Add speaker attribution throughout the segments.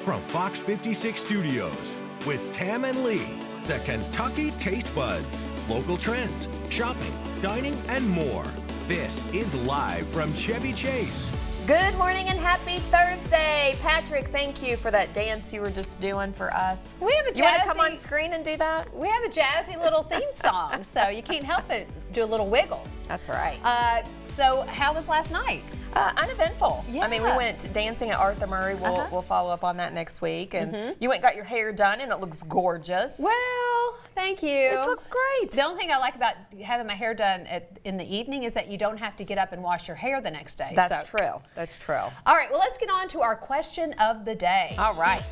Speaker 1: from Fox 56 Studios with Tam and Lee, the Kentucky Taste Buds, local trends, shopping, dining, and more. This is live from Chevy Chase.
Speaker 2: Good morning and happy Thursday. Patrick, thank you for that dance you were just doing for us.
Speaker 3: We have a jazzy,
Speaker 2: you want to come on screen and do that?
Speaker 3: We have a jazzy little theme song, so you can't help it. Do a little wiggle.
Speaker 2: That's right.
Speaker 3: So how was last night?
Speaker 2: Uneventful.
Speaker 3: Yeah.
Speaker 2: I mean, we went dancing at Arthur Murray. We'll follow up on that next week. And you went and got your hair done, and it looks gorgeous.
Speaker 3: Well, thank you.
Speaker 2: It looks great.
Speaker 3: The only thing I like about having my hair done in the evening is that you don't have to get up and wash your hair the next day.
Speaker 2: That's true. That's true.
Speaker 3: All right, well, let's get on to our question of the day.
Speaker 2: All right.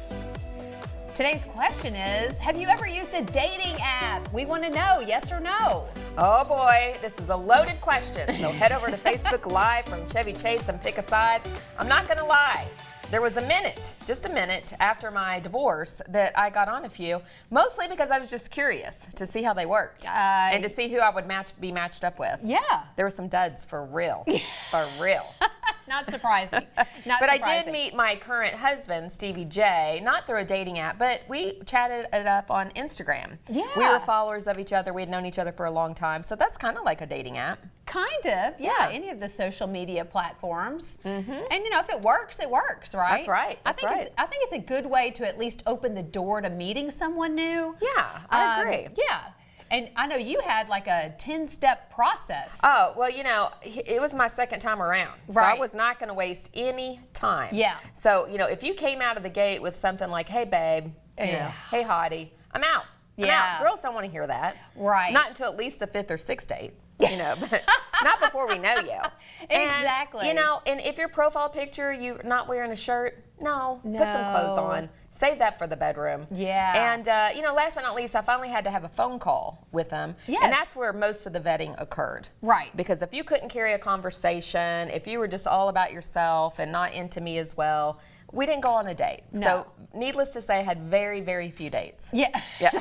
Speaker 3: Today's question is, have you ever used a dating app? We want to know, yes or no.
Speaker 2: Oh boy, this is a loaded question. So head over to Facebook Live from Chevy Chase and pick a side. I'm not going to lie. There was a minute, just a minute after my divorce that I got on a few, mostly because I was just curious to see how they worked and to see who I would be matched up with.
Speaker 3: Yeah.
Speaker 2: There were some duds for real, for real.
Speaker 3: Not surprising.
Speaker 2: But I did meet my current husband, Stevie J, not through a dating app, but we chatted it up on Instagram.
Speaker 3: Yeah.
Speaker 2: We were followers of each other. We had known each other for a long time. So that's kind of like a dating app.
Speaker 3: Kind of, yeah. Any of the social media platforms. And you know, if it works, right?
Speaker 2: That's right. That's right.
Speaker 3: I think it's a good way to at least open the door to meeting someone new.
Speaker 2: Yeah, I agree.
Speaker 3: Yeah. And I know you had like a 10-step process.
Speaker 2: Oh, well, you know, it was my second time around. So I was not going to waste any time.
Speaker 3: Yeah.
Speaker 2: So, you know, if you came out of the gate with something like, hey, babe, you know, hey, hottie, I'm out. I'm out. Girls don't want to hear that.
Speaker 3: Right.
Speaker 2: Not until at least the 5th or 6th date. You know, but not before we know you.
Speaker 3: Exactly.
Speaker 2: And, you know, and if your profile picture, you're not wearing a shirt, no, put some clothes on. Save that for the bedroom.
Speaker 3: Yeah.
Speaker 2: And, you know, last but not least, I finally had to have a phone call with them.
Speaker 3: Yes.
Speaker 2: And that's where most of the vetting occurred.
Speaker 3: Right.
Speaker 2: Because if you couldn't carry a conversation, if you were just all about yourself and not into me as well, we didn't go on a date.
Speaker 3: No.
Speaker 2: So, needless to say, I had very, very few dates.
Speaker 3: Yeah.
Speaker 2: Yeah.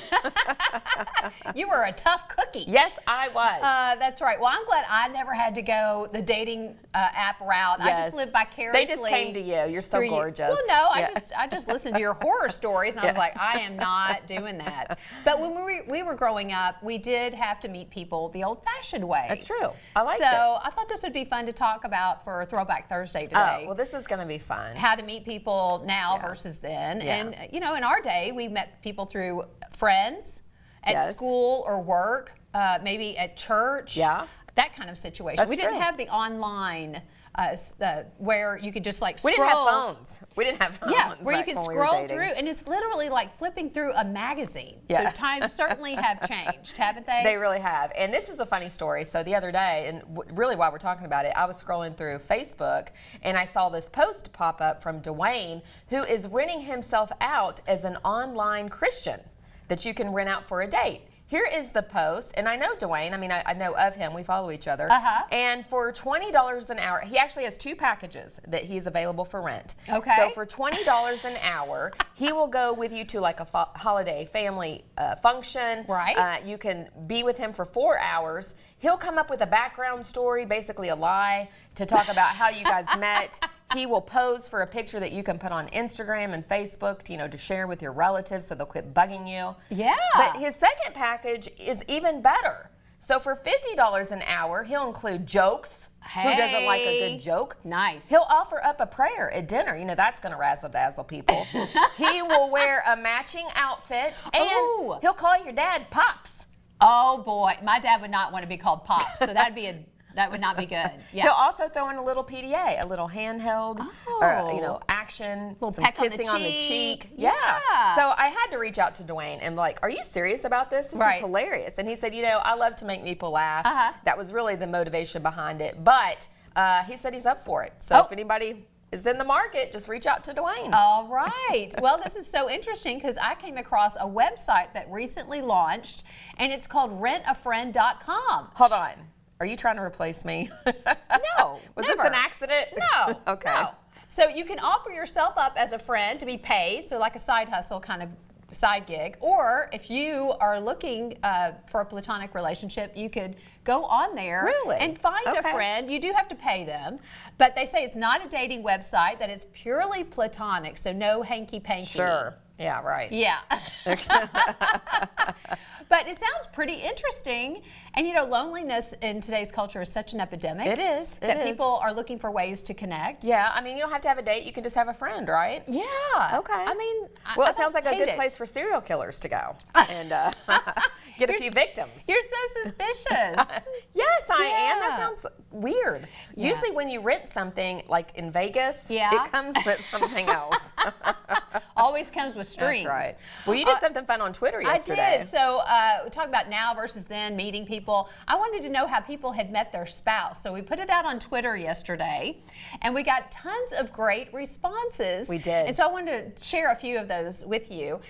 Speaker 3: You were a tough cookie.
Speaker 2: Yes, I was.
Speaker 3: That's right. Well, I'm glad I never had to go the dating app route.
Speaker 2: Yes.
Speaker 3: I just lived vicariously.
Speaker 2: They just came to you. You're so gorgeous.
Speaker 3: Well, no, I just listened to your horror stories, and I was like, I am not doing that. But when we were growing up, we did have to meet people the old-fashioned way.
Speaker 2: That's true. I liked it.
Speaker 3: So I thought this would be fun to talk about for Throwback Thursday today.
Speaker 2: Oh, well, this is going to be fun.
Speaker 3: How to meet people now versus then.
Speaker 2: Yeah.
Speaker 3: And, you know, in our day, we met people through friends, at school or work, maybe at church.
Speaker 2: Yeah.
Speaker 3: That kind of situation.
Speaker 2: That's
Speaker 3: we didn't
Speaker 2: true.
Speaker 3: have the online where you could just like scroll.
Speaker 2: We didn't have phones. We didn't have phones.
Speaker 3: Yeah, where you could
Speaker 2: when we were
Speaker 3: scroll
Speaker 2: dating.
Speaker 3: through, and it's literally like flipping through a magazine.
Speaker 2: Yeah.
Speaker 3: So times certainly have changed, haven't they?
Speaker 2: They really have. And this is a funny story. So the other day, and really while we're talking about it, I was scrolling through Facebook, and I saw this post pop up from Dwayne, who is renting himself out as an online Christian that you can rent out for a date. Here is the post, and I know Dwayne. I mean, I know of him. We follow each other. And for $20 an hour, he actually has 2 packages that he's available for rent.
Speaker 3: Okay.
Speaker 2: So for $20 an hour, he will go with you to like a holiday family function.
Speaker 3: Right.
Speaker 2: You can be with him for 4 hours. He'll come up with a background story, basically a lie, to talk about how you guys met. He will pose for a picture that you can put on Instagram and Facebook, to share with your relatives so they'll quit bugging you.
Speaker 3: Yeah.
Speaker 2: But his second package is even better. So for $50 an hour, he'll include jokes. Who doesn't like a good joke?
Speaker 3: Nice.
Speaker 2: He'll offer up a prayer at dinner. That's going to razzle-dazzle people. He will wear a matching outfit, and he'll call your dad Pops.
Speaker 3: Oh, boy. My dad would not want to be called Pops, so that would not be good. Yeah.
Speaker 2: He'll also throw in a little PDA, a little handheld, or, action,
Speaker 3: little
Speaker 2: some
Speaker 3: peck
Speaker 2: kissing on the cheek. Yeah. So I had to reach out to Dwayne and like, are you serious about this? This is hilarious. And he said, I love to make people laugh. That was really the motivation behind it. But he said he's up for it. So if anybody is in the market, just reach out to Dwayne.
Speaker 3: All right. Well, this is so interesting because I came across a website that recently launched, and it's called rentafriend.com.
Speaker 2: Hold on. Are you trying to replace me?
Speaker 3: No.
Speaker 2: Was
Speaker 3: never.
Speaker 2: this an accident?
Speaker 3: No.
Speaker 2: Okay.
Speaker 3: No. So you can offer yourself up as a friend to be paid, so like a side hustle kind of side gig. Or if you are looking for a platonic relationship, you could go on there
Speaker 2: Really?
Speaker 3: and find a friend. You do have to pay them, but they say it's not a dating website, that it's purely platonic, so no hanky-panky.
Speaker 2: Sure. Yeah, right.
Speaker 3: Yeah. But it sounds pretty interesting. And you know, loneliness in today's culture is such an epidemic.
Speaker 2: It is.
Speaker 3: That people are looking for ways to connect.
Speaker 2: Yeah, I mean, you don't have to have a date. You can just have a friend, right?
Speaker 3: Yeah.
Speaker 2: Okay.
Speaker 3: I mean,
Speaker 2: Well,
Speaker 3: I
Speaker 2: it sounds like a
Speaker 3: hate
Speaker 2: good
Speaker 3: it.
Speaker 2: place for serial killers to go and get a few victims.
Speaker 3: You're so suspicious.
Speaker 2: Yes, I am. That
Speaker 3: Yeah.
Speaker 2: sounds weird.
Speaker 3: Yeah.
Speaker 2: Usually when you rent something like in Vegas,
Speaker 3: Yeah.
Speaker 2: it comes with something else.
Speaker 3: Always comes with strings.
Speaker 2: That's right. Well, you did something fun on Twitter yesterday.
Speaker 3: I did. So we talked about now versus then, meeting people. I wanted to know how people had met their spouse. So we put it out on Twitter yesterday, and we got tons of great responses.
Speaker 2: We did.
Speaker 3: And so I wanted to share a few of those with you.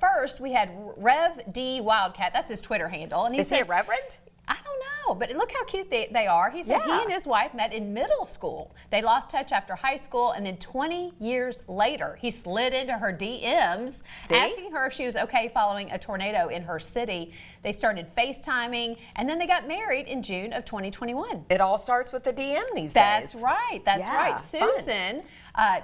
Speaker 3: First, we had Rev D Wildcat. That's his Twitter handle. And
Speaker 2: Is he a reverend?
Speaker 3: I don't know, but look how cute they are. He said he
Speaker 2: Yeah.
Speaker 3: and his wife met in middle school. They lost touch after high school, and then 20 years later, he slid into her DMs, asking her if she was okay following a tornado in her city. They started FaceTiming, and then they got married in June of 2021.
Speaker 2: It all starts with the DM these
Speaker 3: That's
Speaker 2: days.
Speaker 3: right. That's
Speaker 2: Yeah,
Speaker 3: right.
Speaker 2: fun.
Speaker 3: Susan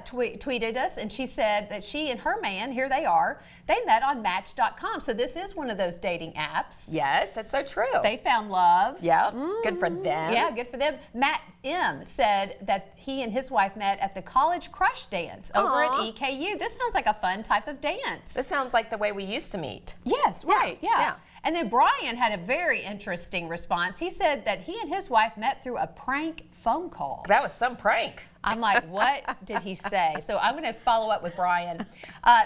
Speaker 3: tweeted us, and she said that she and her man, here they are, they met on Match.com. So this is one of those dating apps.
Speaker 2: Yes, that's so true.
Speaker 3: They found love.
Speaker 2: Yeah, good for them.
Speaker 3: Yeah, good for them. Matt M. said that he and his wife met at the College Crush Dance over at
Speaker 2: Aw.
Speaker 3: EKU. This sounds like a fun type of dance.
Speaker 2: This sounds like the way we used to meet.
Speaker 3: Yes, right, yeah.
Speaker 2: yeah.
Speaker 3: And then Brian had a very interesting response. He said that he and his wife met through a prank phone call.
Speaker 2: That was some prank.
Speaker 3: I'm like, what did he say? So I'm going to follow up with Brian.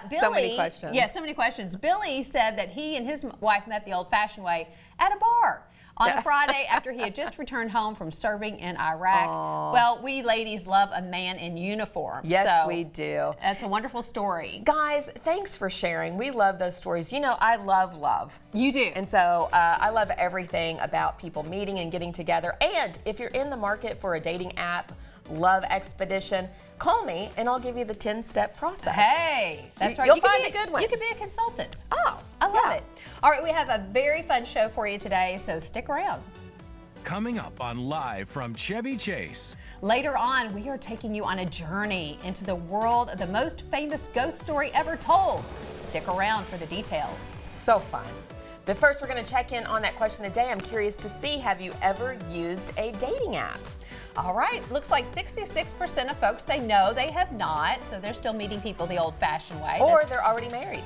Speaker 3: Billy,
Speaker 2: So many questions.
Speaker 3: Yeah, so many questions. Billy said that he and his wife met the old-fashioned way at a bar on a Friday after he had just returned home from serving in Iraq.
Speaker 2: Aww.
Speaker 3: Well, we ladies love a man in uniform.
Speaker 2: Yes,
Speaker 3: so
Speaker 2: we do.
Speaker 3: That's a wonderful story.
Speaker 2: Guys, thanks for sharing. We love those stories. You know, I love love.
Speaker 3: You do.
Speaker 2: And so I love everything about people meeting and getting together. And if you're in the market for a dating app, Love Expedition, call me and I'll give you the 10-step process.
Speaker 3: Hey, that's right.
Speaker 2: You'll
Speaker 3: You could
Speaker 2: find
Speaker 3: be
Speaker 2: a good one.
Speaker 3: You could be a consultant.
Speaker 2: Oh,
Speaker 3: I love
Speaker 2: yeah.
Speaker 3: it. All right, we have a very fun show for you today, so stick around.
Speaker 1: Coming up on Live from Chevy Chase.
Speaker 3: Later on, we are taking you on a journey into the world of the most famous ghost story ever told. Stick around for the details.
Speaker 2: So fun. But first, we're going to check in on that question of the day. I'm curious to see, have you ever used a dating app?
Speaker 3: All right, looks like 66% of folks say no, they have not, so they're still meeting people the old-fashioned way.
Speaker 2: Or they're already married.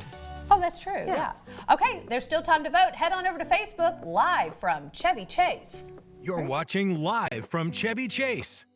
Speaker 3: Oh, that's true,
Speaker 2: Yeah.
Speaker 3: yeah. Okay, there's still time to vote. Head on over to Facebook, live from Chevy Chase.
Speaker 1: You're watching Live from Chevy Chase.